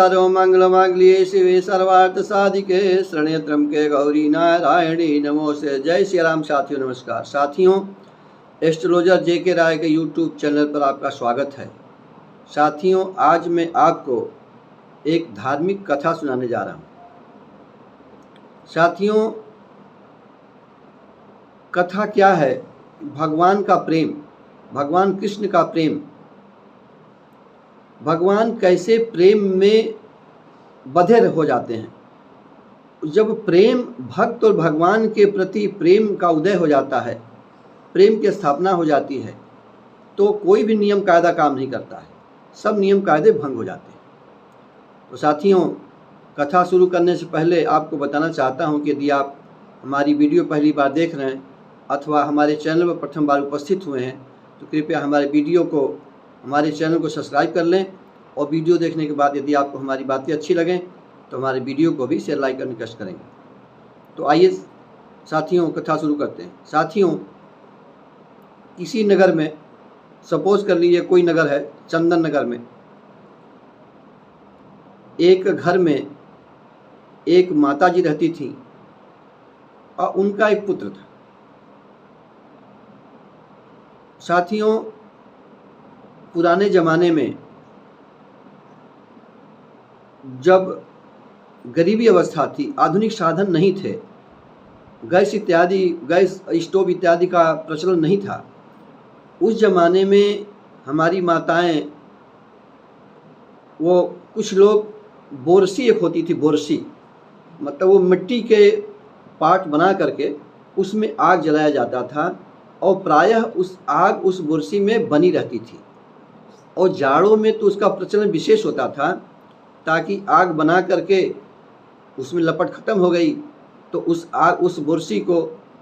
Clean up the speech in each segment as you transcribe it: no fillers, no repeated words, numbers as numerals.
सर्वमंगलमांगल्ये शिवे सर्वार्थ साधिके शरण्ये त्र्यंबके गौरी नारायणी नमोस्तुते। जय श्री राम। साथियों नमस्कार। साथियों, एस्ट्रोलॉजर जे.के. राय के यूट्यूब चैनल पर आपका स्वागत है। साथियों, आज मैं आपको एक धार्मिक कथा सुनाने जा रहा हूँ। साथियों, कथा क्या है? भगवान का प्रेम, भगवान कृष्ण का प्रेम। भगवान कैसे प्रेम में बंधे हो जाते हैं। जब प्रेम, भक्त और भगवान के प्रति प्रेम का उदय हो जाता है, प्रेम की स्थापना हो जाती है, तो कोई भी नियम कायदा काम नहीं करता है, सब नियम कायदे भंग हो जाते हैं। तो साथियों, कथा शुरू करने से पहले आपको बताना चाहता हूं कि यदि आप हमारी वीडियो पहली बार देख रहे हैं अथवा हमारे चैनल पर प्रथम बार उपस्थित हुए हैं, तो कृपया हमारे चैनल को सब्सक्राइब कर लें। और वीडियो देखने के बाद यदि आपको हमारी बातें अच्छी लगें तो हमारे वीडियो को भी शेयर, लाइक करने की कोशिश करेंगे। तो आइए साथियों, कथा शुरू करते हैं। साथियों, किसी नगर में, सपोज कर लीजिए कोई नगर है, चंदन नगर में, एक घर में एक माता जी रहती थी और उनका एक पुत्र था। साथियों, पुराने ज़माने में जब गरीबी अवस्था थी, आधुनिक साधन नहीं थे, गैस स्टोव इत्यादि का प्रचलन नहीं था, उस ज़माने में हमारी माताएं, वो कुछ लोग बोरसी, एक होती थी बोरसी, मतलब वो मिट्टी के पाट बना करके उसमें आग जलाया जाता था और प्रायः उस आग उस बोरसी में बनी रहती थी। और जाड़ों में तो उसका प्रचलन विशेष होता था, ताकि आग बना करके उसमें लपट ख़त्म हो गई तो उस बोरसी को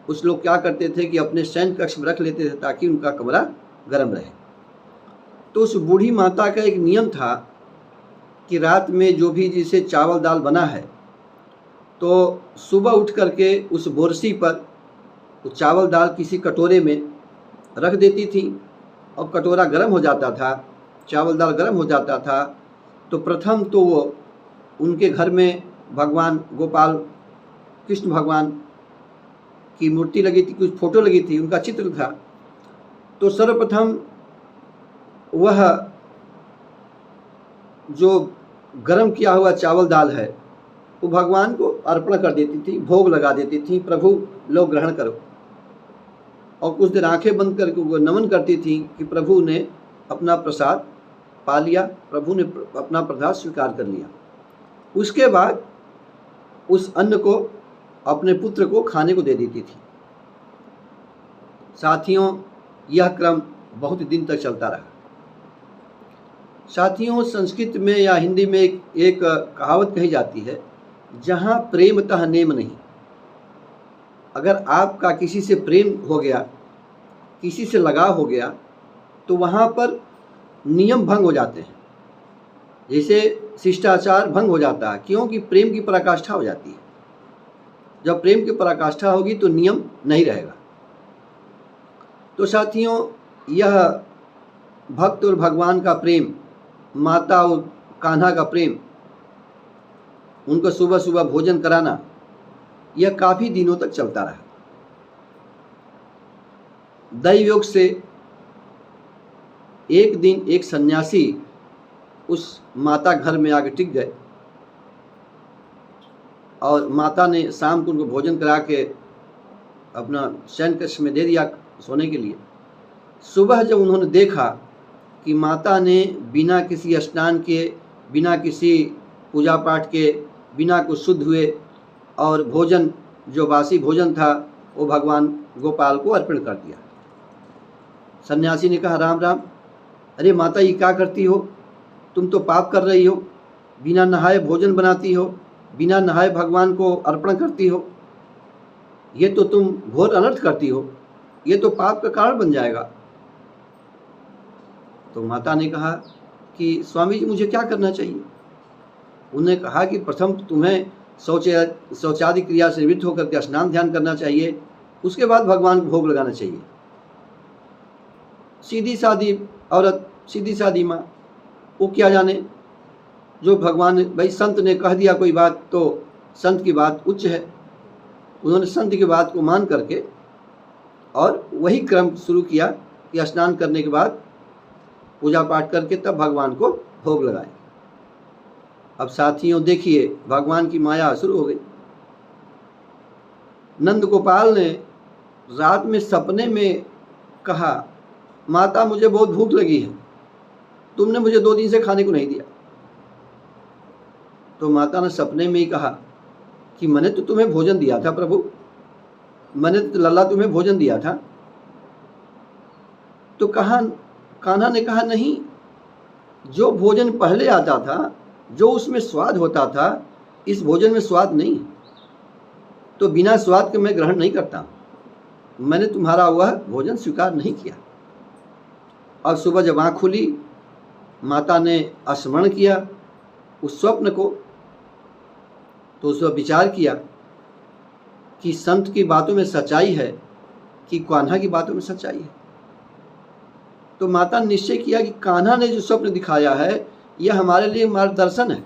उस लोग क्या करते थे कि अपने शयन कक्ष में रख लेते थे ताकि उनका कमरा गर्म रहे। तो उस बूढ़ी माता का एक नियम था कि रात में जो भी जिसे चावल दाल बना है, तो सुबह उठ करके उस बोरसी पर वो चावल दाल किसी कटोरे में रख देती थी और कटोरा गर्म हो जाता था, चावल दाल गर्म हो जाता था, तो प्रथम तो वो उनके घर में भगवान गोपाल कृष्ण भगवान की मूर्ति लगी थी, कुछ फोटो लगी थी, उनका चित्र था। तो सर्वप्रथम वह जो गर्म किया हुआ चावल दाल है वो भगवान को अर्पण कर देती थी, भोग लगा देती थी, प्रभु लो ग्रहण करो। और कुछ देर आंखें बंद करके वो नमन करती थी कि प्रभु ने अपना प्रसाद पा लिया, प्रभु ने अपना प्रसाद स्वीकार कर लिया। उसके बाद उस अन्न को अपने पुत्र को खाने को दे देती थी। साथियों, यह क्रम बहुत दिन तक चलता रहा। साथियों, संस्कृत में या हिंदी में एक कहावत कही जाती है, जहाँ प्रेम तह नेम नहीं। अगर आपका किसी से प्रेम हो गया, किसी से लगाव हो गया, तो वहाँ पर नियम भंग हो जाते हैं, जैसे शिष्टाचार भंग हो जाता है, क्योंकि प्रेम की पराकाष्ठा हो जाती है। जब प्रेम की पराकाष्ठा होगी तो नियम नहीं रहेगा। तो साथियों, यह भक्त और भगवान का प्रेम, माता और कान्हा का प्रेम, उनको सुबह सुबह भोजन कराना, यह काफ़ी दिनों तक चलता रहा। दैवयोग से एक दिन एक सन्यासी उस माता घर में आके टिक गए और माता ने शाम को उनको भोजन करा के अपना शयन कक्ष में दे दिया सोने के लिए। सुबह जब उन्होंने देखा कि माता ने बिना किसी स्नान के, बिना किसी पूजा पाठ के, बिना कुछ शुद्ध हुए और भोजन जो बासी भोजन था वो भगवान गोपाल को अर्पण कर दिया। सन्यासी ने कहा, राम राम, अरे माता ये क्या करती हो? तुम तो पाप कर रही हो, बिना नहाए भोजन बनाती हो, बिना नहाए भगवान को अर्पण करती हो, ये तो तुम घोर अनर्थ करती हो, ये तो पाप का कारण बन जाएगा। तो माता ने कहा कि स्वामी जी, मुझे क्या करना चाहिए? उन्होंने कहा कि प्रथम तुम्हें शौचादि क्रिया से निवृत्त होकर के स्नान ध्यान करना चाहिए, उसके बाद भगवान को भोग लगाना चाहिए। सीधी सादी औरत, सीधी सादी माँ, वो क्या जाने, जो भगवान भाई संत ने कह दिया कोई बात तो संत की बात उच्च है, उन्होंने संत की बात को मान करके और वही क्रम शुरू किया कि स्नान करने के बाद पूजा पाठ करके तब भगवान को भोग लगाए। अब साथियों देखिए भगवान की माया शुरू हो गई। नंद गोपाल ने रात में सपने में कहा, माता मुझे बहुत भूख लगी है, तुमने मुझे 2 दिन से खाने को नहीं दिया। तो माता ने सपने में ही कहा कि मैंने तो तुम्हें भोजन दिया था प्रभु, मैंने तो लल्ला तुम्हें भोजन दिया था। तो कान्हा ने कहा नहीं, जो भोजन पहले आता था, जो उसमें स्वाद होता था, इस भोजन में स्वाद नहीं, तो बिना स्वाद के मैं ग्रहण नहीं करता, मैंने तुम्हारा वह भोजन स्वीकार नहीं किया। और सुबह जब आँख खुली, माता ने स्मरण किया उस स्वप्न को, तो उस वक्त विचार किया कि संत की बातों में सच्चाई है कि कान्हा की बातों में सच्चाई है। तो माता ने निश्चय किया कि कान्हा ने जो स्वप्न दिखाया है यह हमारे लिए मार्गदर्शन है।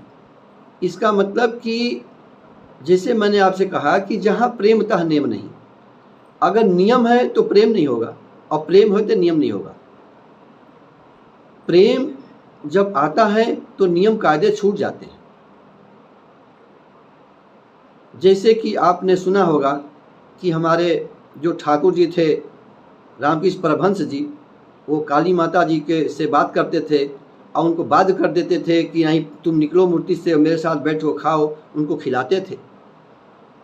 इसका मतलब कि जैसे मैंने आपसे कहा कि जहाँ प्रेमतः नियम नहीं, अगर नियम है तो प्रेम नहीं होगा, और प्रेम हो तो नियम नहीं होगा। प्रेम जब आता है तो नियम कायदे छूट जाते हैं। जैसे कि आपने सुना होगा कि हमारे जो ठाकुर जी थे रामकृष्ण परमहंस जी, वो काली माता जी के से बात करते थे और उनको बाध्य कर देते थे कि नहीं तुम निकलो मूर्ति से, मेरे साथ बैठो खाओ, उनको खिलाते थे।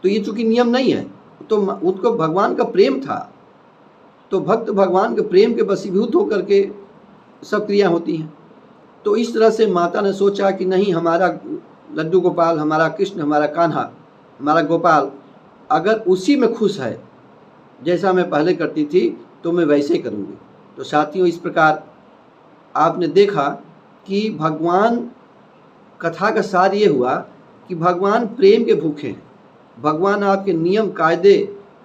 तो ये चूँकि नियम नहीं है, तो उनको भगवान का प्रेम था, तो भक्त भगवान के प्रेम के वशीभूत होकर के सब क्रिया होती हैं। तो इस तरह से माता ने सोचा कि नहीं, हमारा लड्डू गोपाल, हमारा कृष्ण, हमारा कान्हा, हमारा गोपाल अगर उसी में खुश है जैसा मैं पहले करती थी तो मैं वैसे ही करूँगी। तो साथियों इस प्रकार आपने देखा कि भगवान, कथा का सार ये हुआ कि भगवान प्रेम के भूखे हैं। भगवान आपके नियम कायदे,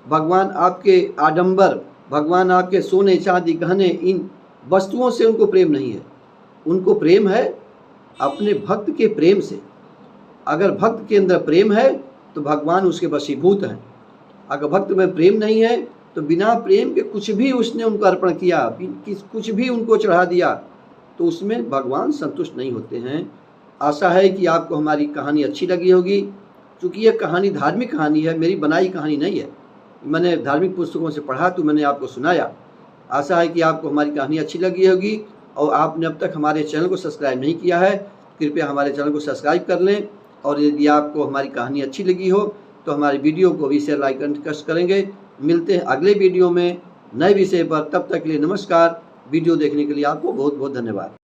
भगवान आपके आडंबर, भगवान आपके सोने चांदी गहने, इन वस्तुओं से उनको प्रेम नहीं है। उनको प्रेम है अपने भक्त के प्रेम से। अगर भक्त के अंदर प्रेम है तो भगवान उसके वशीभूत हैं। अगर भक्त में प्रेम नहीं है तो बिना प्रेम के कुछ भी उसने उनको अर्पण किया, कुछ भी उनको चढ़ा दिया, तो उसमें भगवान संतुष्ट नहीं होते हैं। आशा है कि आपको हमारी कहानी अच्छी लगी होगी। चूँकि यह कहानी धार्मिक कहानी है, मेरी बनाई कहानी नहीं है, मैंने धार्मिक पुस्तकों से पढ़ा तो मैंने आपको सुनाया। आशा है कि आपको हमारी कहानी अच्छी लगी होगी। और आपने अब तक हमारे चैनल को सब्सक्राइब नहीं किया है, कृपया हमारे चैनल को सब्सक्राइब कर लें। और यदि आपको हमारी कहानी अच्छी लगी हो तो हमारी वीडियो को भी शेयर, लाइक एंड करेंगे। मिलते हैं अगले वीडियो में नए विषय पर, तब तक के लिए नमस्कार। वीडियो देखने के लिए आपको बहुत बहुत धन्यवाद।